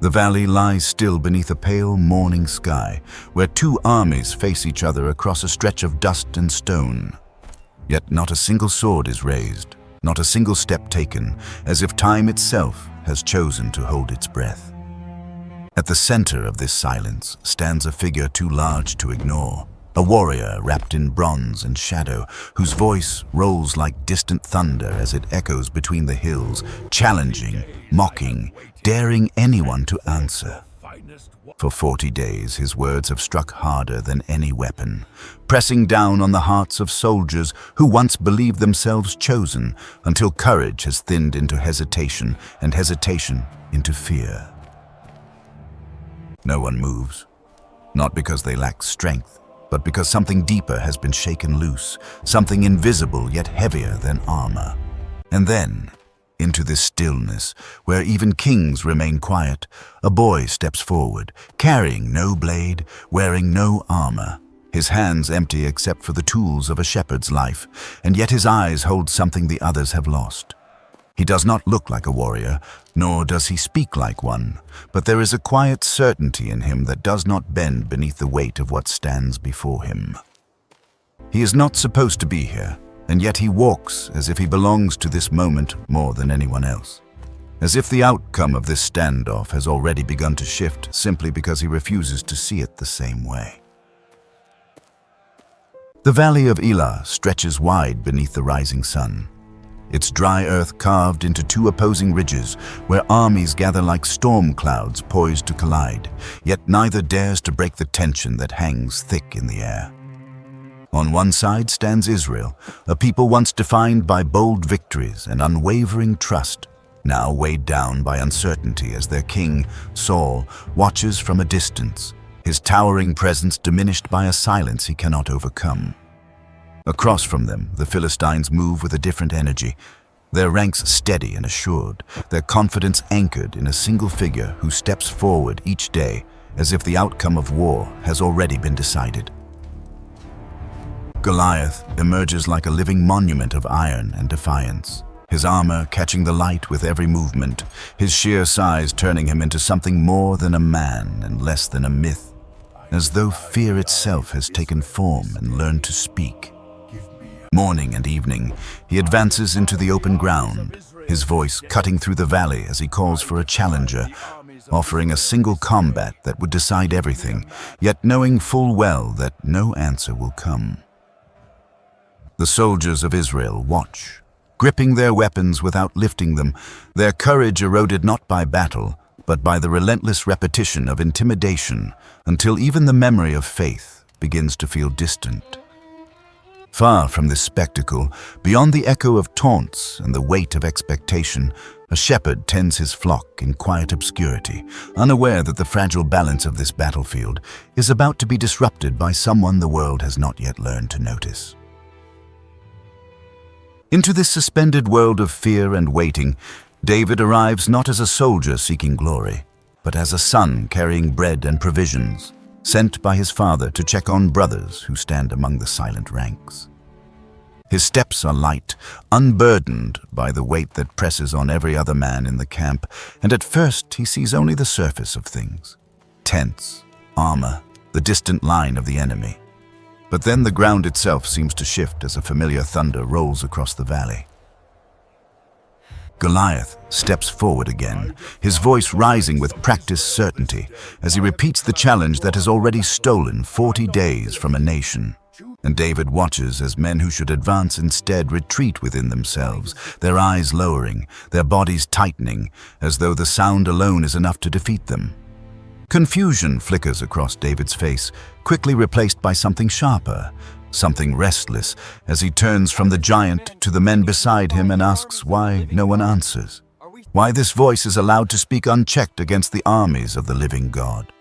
The valley lies still beneath a pale morning sky, where two armies face each other across a stretch of dust and stone. Yet not a single sword is raised, not a single step taken, as if time itself has chosen to hold its breath. At the center of this silence stands a figure too large to ignore, a warrior wrapped in bronze and shadow, whose voice rolls like distant thunder as it echoes between the hills, challenging, mocking, daring anyone to answer. For 40 days, his words have struck harder than any weapon, pressing down on the hearts of soldiers who once believed themselves chosen, until courage has thinned into hesitation, and hesitation into fear. No one moves, not because they lack strength, but because something deeper has been shaken loose, something invisible yet heavier than armor. And then, into this stillness, where even kings remain quiet, a boy steps forward, carrying no blade, wearing no armor, his hands empty except for the tools of a shepherd's life, and yet his eyes hold something the others have lost. He does not look like a warrior, nor does he speak like one, but there is a quiet certainty in him that does not bend beneath the weight of what stands before him. He is not supposed to be here, and yet he walks as if he belongs to this moment more than anyone else. As if the outcome of this standoff has already begun to shift simply because he refuses to see it the same way. The valley of Elah stretches wide beneath the rising sun, its dry earth carved into two opposing ridges where armies gather like storm clouds poised to collide, yet neither dares to break the tension that hangs thick in the air. On one side stands Israel, a people once defined by bold victories and unwavering trust, now weighed down by uncertainty as their king, Saul, watches from a distance, his towering presence diminished by a silence he cannot overcome. Across from them, the Philistines move with a different energy, their ranks steady and assured, their confidence anchored in a single figure who steps forward each day as if the outcome of war has already been decided. Goliath emerges like a living monument of iron and defiance, his armor catching the light with every movement, his sheer size turning him into something more than a man and less than a myth, as though fear itself has taken form and learned to speak. Morning and evening, he advances into the open ground, his voice cutting through the valley as he calls for a challenger, offering a single combat that would decide everything, yet knowing full well that no answer will come. The soldiers of Israel watch, gripping their weapons without lifting them, their courage eroded not by battle, but by the relentless repetition of intimidation, until even the memory of faith begins to feel distant. Far from this spectacle, beyond the echo of taunts and the weight of expectation, a shepherd tends his flock in quiet obscurity, unaware that the fragile balance of this battlefield is about to be disrupted by someone the world has not yet learned to notice. Into this suspended world of fear and waiting, David arrives not as a soldier seeking glory, but as a son carrying bread and provisions, sent by his father to check on brothers who stand among the silent ranks. His steps are light, unburdened by the weight that presses on every other man in the camp, and at first he sees only the surface of things: tents, armor, the distant line of the enemy. But then the ground itself seems to shift as a familiar thunder rolls across the valley. Goliath steps forward again, his voice rising with practiced certainty as he repeats the challenge that has already stolen 40 days from a nation. And David watches as men who should advance instead retreat within themselves, their eyes lowering, their bodies tightening, as though the sound alone is enough to defeat them. Confusion flickers across David's face, quickly replaced by something sharper, something restless, as he turns from the giant to the men beside him and asks why no one answers, why this voice is allowed to speak unchecked against the armies of the living God.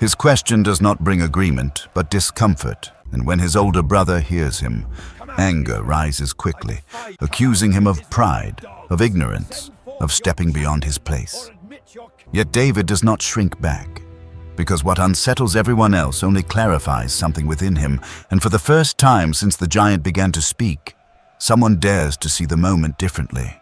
His question does not bring agreement, but discomfort, and when his older brother hears him, anger rises quickly, accusing him of pride, of ignorance, of stepping beyond his place. Yet David does not shrink back, because what unsettles everyone else only clarifies something within him, and for the first time since the giant began to speak, someone dares to see the moment differently.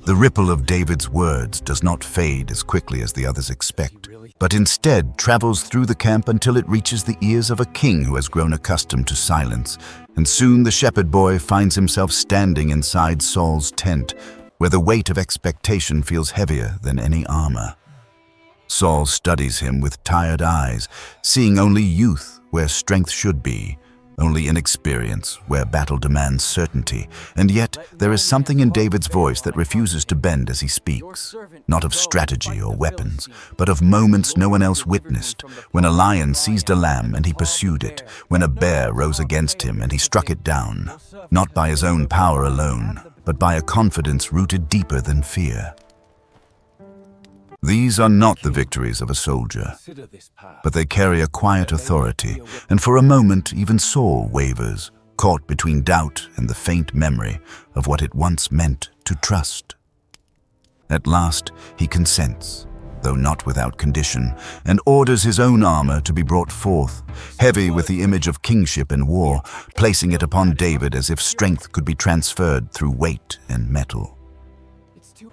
The ripple of David's words does not fade as quickly as the others expect, but instead travels through the camp until it reaches the ears of a king who has grown accustomed to silence. And soon the shepherd boy finds himself standing inside Saul's tent, where the weight of expectation feels heavier than any armor. Saul studies him with tired eyes, seeing only youth where strength should be, only inexperience where battle demands certainty. And yet there is something in David's voice that refuses to bend as he speaks, not of strategy or weapons, but of moments no one else witnessed, when a lion seized a lamb and he pursued it, when a bear rose against him and he struck it down, not by his own power alone, but by a confidence rooted deeper than fear. These are not the victories of a soldier, but they carry a quiet authority, and for a moment even Saul wavers, caught between doubt and the faint memory of what it once meant to trust. At last he consents, though not without condition, and orders his own armor to be brought forth, heavy with the image of kingship and war, placing it upon David as if strength could be transferred through weight and metal.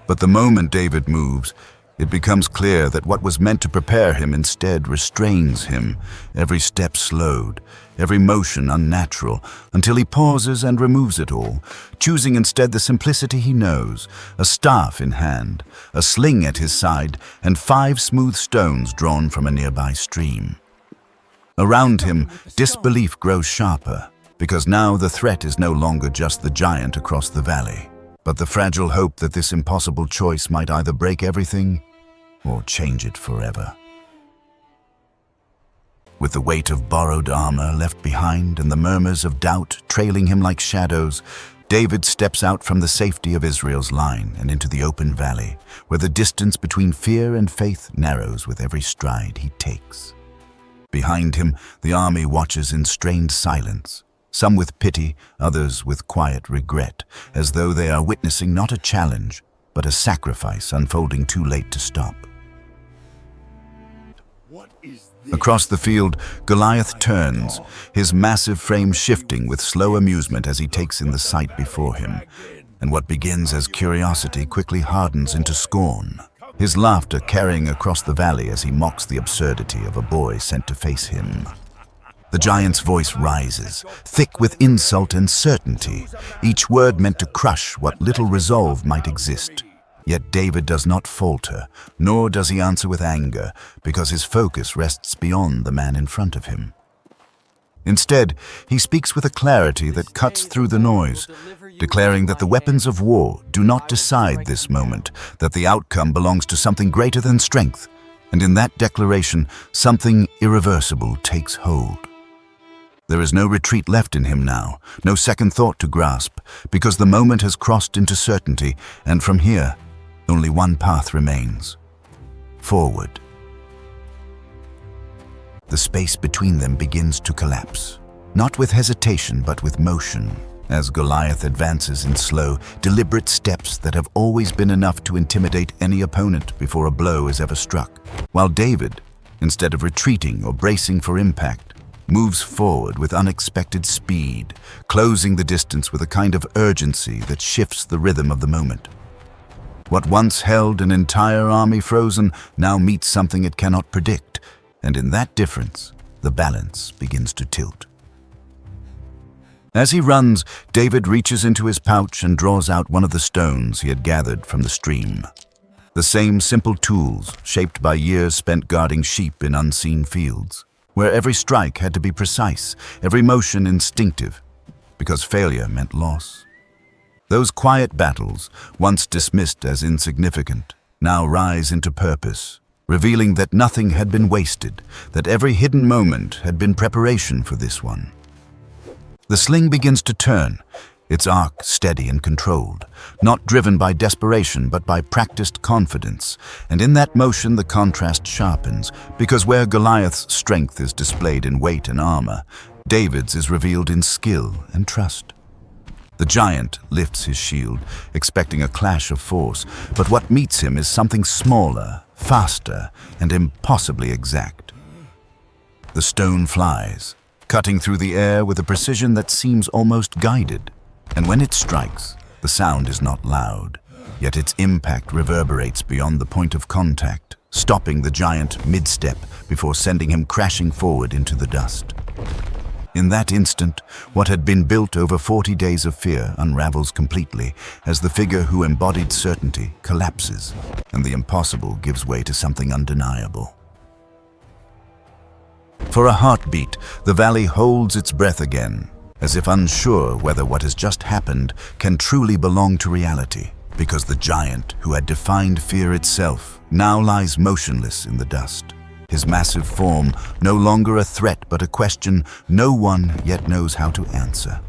But the moment David moves, it becomes clear that what was meant to prepare him instead restrains him, every step slowed, every motion unnatural, until he pauses and removes it all, choosing instead the simplicity he knows, a staff in hand, a sling at his side, and 5 smooth stones drawn from a nearby stream. Around him, disbelief grows sharper, because now the threat is no longer just the giant across the valley, but the fragile hope that this impossible choice might either break everything or change it forever. With the weight of borrowed armor left behind and the murmurs of doubt trailing him like shadows, David steps out from the safety of Israel's line and into the open valley, where the distance between fear and faith narrows with every stride he takes. Behind him, the army watches in strained silence, some with pity, others with quiet regret, as though they are witnessing not a challenge, but a sacrifice unfolding too late to stop. Across the field, Goliath turns, his massive frame shifting with slow amusement as he takes in the sight before him, and what begins as curiosity quickly hardens into scorn, his laughter carrying across the valley as he mocks the absurdity of a boy sent to face him. The giant's voice rises, thick with insult and certainty, each word meant to crush what little resolve might exist. Yet David does not falter, nor does he answer with anger, because his focus rests beyond the man in front of him. Instead, he speaks with a clarity that cuts through the noise, declaring that the weapons of war do not decide this moment, that the outcome belongs to something greater than strength, and in that declaration, something irreversible takes hold. There is no retreat left in him now, no second thought to grasp, because the moment has crossed into certainty, and from here, only one path remains: forward. The space between them begins to collapse, not with hesitation but with motion, as Goliath advances in slow, deliberate steps that have always been enough to intimidate any opponent before a blow is ever struck, while David, instead of retreating or bracing for impact, moves forward with unexpected speed, closing the distance with a kind of urgency that shifts the rhythm of the moment. What once held an entire army frozen now meets something it cannot predict, and in that difference, the balance begins to tilt. As he runs, David reaches into his pouch and draws out one of the stones he had gathered from the stream. The same simple tools, shaped by years spent guarding sheep in unseen fields, where every strike had to be precise, every motion instinctive, because failure meant loss. Those quiet battles, once dismissed as insignificant, now rise into purpose, revealing that nothing had been wasted, that every hidden moment had been preparation for this one. The sling begins to turn, its arc steady and controlled, not driven by desperation but by practiced confidence, and in that motion the contrast sharpens, because where Goliath's strength is displayed in weight and armor, David's is revealed in skill and trust. The giant lifts his shield, expecting a clash of force, but what meets him is something smaller, faster, and impossibly exact. The stone flies, cutting through the air with a precision that seems almost guided, and when it strikes, the sound is not loud, yet its impact reverberates beyond the point of contact, stopping the giant mid-step before sending him crashing forward into the dust. In that instant, what had been built over 40 days of fear unravels completely as the figure who embodied certainty collapses, and the impossible gives way to something undeniable. For a heartbeat, the valley holds its breath again, as if unsure whether what has just happened can truly belong to reality, because the giant who had defined fear itself now lies motionless in the dust. His massive form no longer a threat but a question no one yet knows how to answer.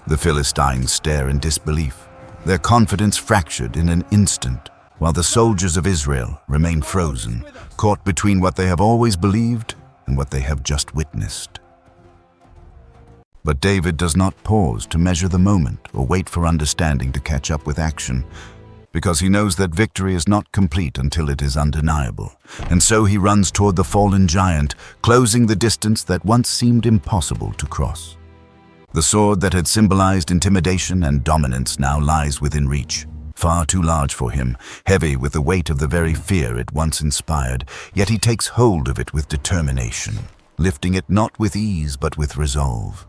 The Philistines stare in disbelief, their confidence fractured in an instant, while the soldiers of Israel remain frozen, caught between what they have always believed and what they have just witnessed. But David does not pause to measure the moment or wait for understanding to catch up with action, because he knows that victory is not complete until it is undeniable, and so he runs toward the fallen giant, closing the distance that once seemed impossible to cross. The sword that had symbolized intimidation and dominance now lies within reach, far too large for him, heavy with the weight of the very fear it once inspired, yet he takes hold of it with determination, lifting it not with ease but with resolve.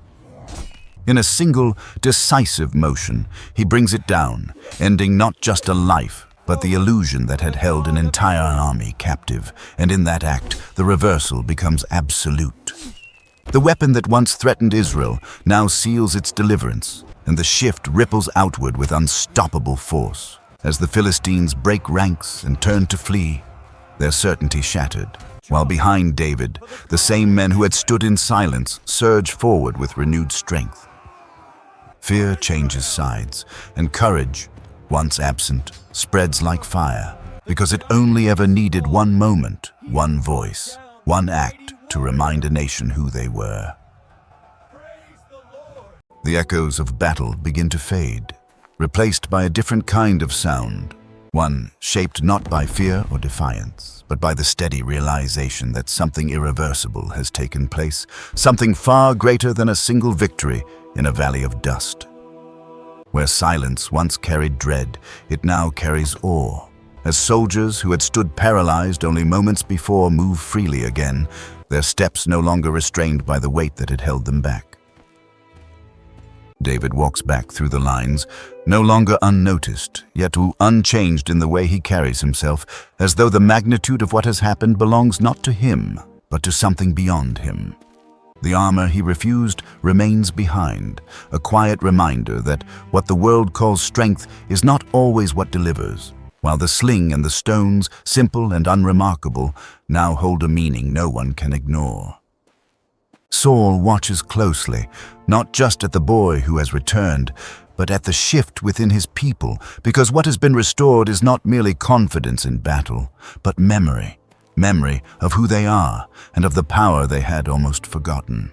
In a single, decisive motion, he brings it down, ending not just a life, but the illusion that had held an entire army captive, and in that act, the reversal becomes absolute. The weapon that once threatened Israel now seals its deliverance, and the shift ripples outward with unstoppable force. As the Philistines break ranks and turn to flee, their certainty shattered, while behind David, the same men who had stood in silence surge forward with renewed strength. Fear changes sides, and courage, once absent, spreads like fire, because it only ever needed one moment, one voice, one act to remind a nation who they were. The echoes of battle begin to fade, replaced by a different kind of sound, one shaped not by fear or defiance, but by the steady realization that something irreversible has taken place, something far greater than a single victory in a valley of dust. Where silence once carried dread, it now carries awe, as soldiers who had stood paralyzed only moments before move freely again, their steps no longer restrained by the weight that had held them back. David walks back through the lines, no longer unnoticed, yet unchanged in the way he carries himself, as though the magnitude of what has happened belongs not to him, but to something beyond him. The armor he refused remains behind, a quiet reminder that what the world calls strength is not always what delivers, while the sling and the stones, simple and unremarkable, now hold a meaning no one can ignore. Saul watches closely, not just at the boy who has returned, but at the shift within his people, because what has been restored is not merely confidence in battle, but memory of who they are and of the power they had almost forgotten.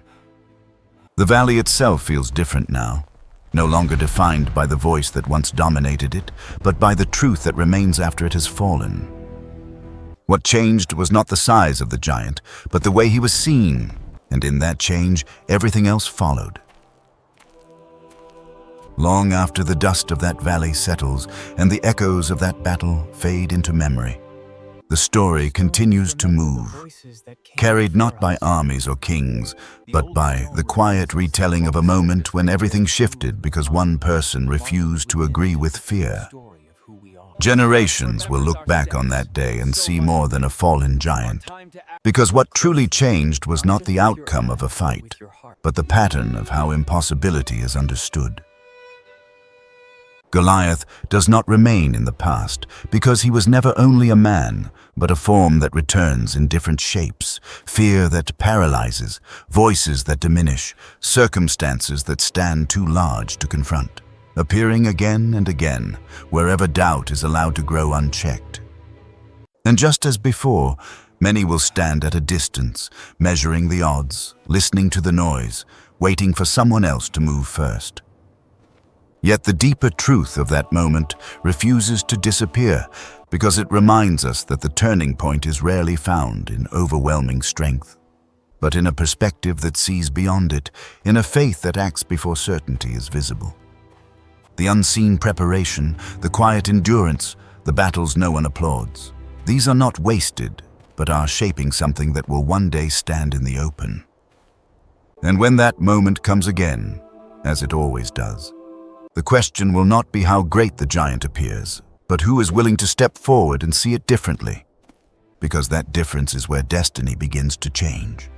The valley itself feels different now, no longer defined by the voice that once dominated it, but by the truth that remains after it has fallen. What changed was not the size of the giant, but the way he was seen, and in that change, everything else followed. Long after the dust of that valley settles and the echoes of that battle fade into memory, the story continues to move, carried not by armies or kings, but by the quiet retelling of a moment when everything shifted because one person refused to agree with fear. Generations will look back on that day and see more than a fallen giant, because what truly changed was not the outcome of a fight, but the pattern of how impossibility is understood. Goliath does not remain in the past because he was never only a man, but a form that returns in different shapes, fear that paralyzes, voices that diminish, circumstances that stand too large to confront, appearing again and again wherever doubt is allowed to grow unchecked. And just as before, many will stand at a distance, measuring the odds, listening to the noise, waiting for someone else to move first. Yet the deeper truth of that moment refuses to disappear because it reminds us that the turning point is rarely found in overwhelming strength, but in a perspective that sees beyond it, in a faith that acts before certainty is visible. The unseen preparation, the quiet endurance, the battles no one applauds. These are not wasted, but are shaping something that will one day stand in the open. And when that moment comes again, as it always does, the question will not be how great the giant appears, but who is willing to step forward and see it differently. Because that difference is where destiny begins to change.